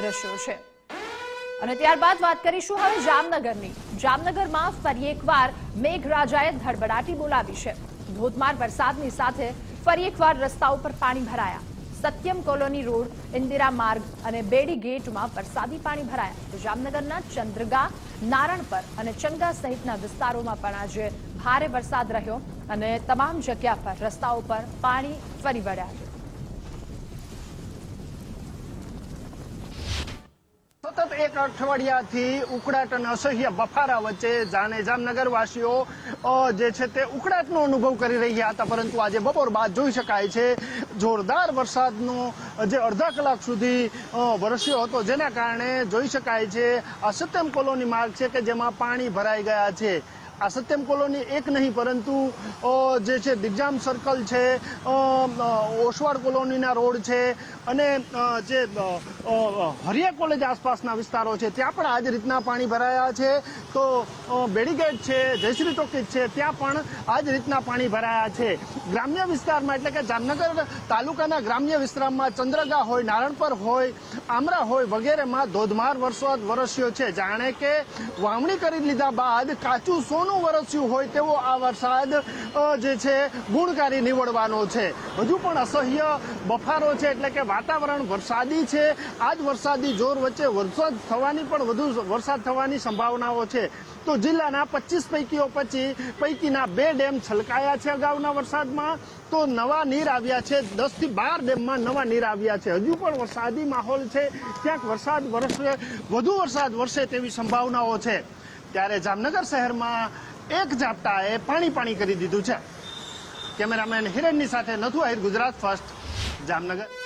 દ્રશ્યો છે। અને ત્યારબાદ વાત કરીશું હવે જામનગરની। જામનગરમાં ફરી એકવાર મેઘરાજાએ ધડબડાટી બોલાવી છે। ધોધમાર વરસાદની સાથે ફરી એકવાર રસ્તાઓ પર પાણી ભરાયા। સત્યમ કોલોની રોડ, ઇન્દિરા માર્ગ અને બેડી ગેટમાં વરસાદી પાણી ભરાયા। તો જામનગરના ચંદ્રગા, નારણપર અને ચંગા સહિતના વિસ્તારોમાં પણ આજે ભારે વરસાદ રહ્યો અને તમામ જગ્યા પર રસ્તાઓ પર પાણી ફરી વળ્યા છે। સતત એક અઠવાડિયાથી ઉકળાટ અને અસહ્ય બફારા વચ્ચે જામનગર વાસીઓ જે છે તે ઉકળાટનો અનુભવ કરી રહ્યા હતા, પરંતુ આજે બપોર બાદ જોઈ શકાય છે જોરદાર વરસાદનો જે અડધા કલાક સુધી વરસ્યો હતો, જેના કારણે જોઈ શકાય છે આ સત્યમ કોલોની માર્ગ છે કે જેમાં પાણી ભરાઈ ગયા છે। આ સત્યમ કોલોની એક નહીં પરંતુ જે છે દિગ્જામ સર્કલ છે, ઓસવાડ કોલોનીના રોડ છે અને જે હરિયા કોલેજ આસપાસના વિસ્તારો છે ત્યાં પણ આ જ રીતના પાણી ભરાયા છે। તો બેડીગેટ છે, જયશ્રી ટોકીજ છે, ત્યાં પણ આ જ રીતના પાણી ભરાયા છે। ગ્રામ્ય વિસ્તારમાં એટલે કે જામનગર તાલુકાના ગ્રામ્ય વિસ્તારમાં ચંદ્રગા હોય, નારણપર હોય, આમરા હોય વગેરેમાં ધોધમાર વરસાદ વરસ્યો છે। જાણે કે વાવણી કરી લીધા બાદ કાચું સોનું વરસ્યું હોય તેવો આ વરસાદ જે છે ગુણકારી નીવડવાનો છે। હજુ પણ અસહ્ય બફારો છે, એટલે કે વાતાવરણ વરસાદી છે। આ જ વરસાદી જોર વચ્ચે વરસાદ થવાની સંભાવનાઓ છે। તો જિલ્લાના 25 પૈકીના 2 ડેમ છલકાયા છે અગાઉના વરસાદમાં। તો નવા નીર આવ્યા છે, 10 થી 12 ડેમમાં નવા નીર આવ્યા છે। હજુ પણ વરસાદી માહોલ છે, ક્યાંક વધુ વરસાદ વરસે તેવી સંભાવનાઓ છે। ત્યારે જામનગર શહેરમાં એક ઝાપટાએ પાણી કરી દીધું છે। કેમેરામેન હિરેનની સાથે નથુ આહિર, ગુજરાત ફર્સ્ટ, જામનગર।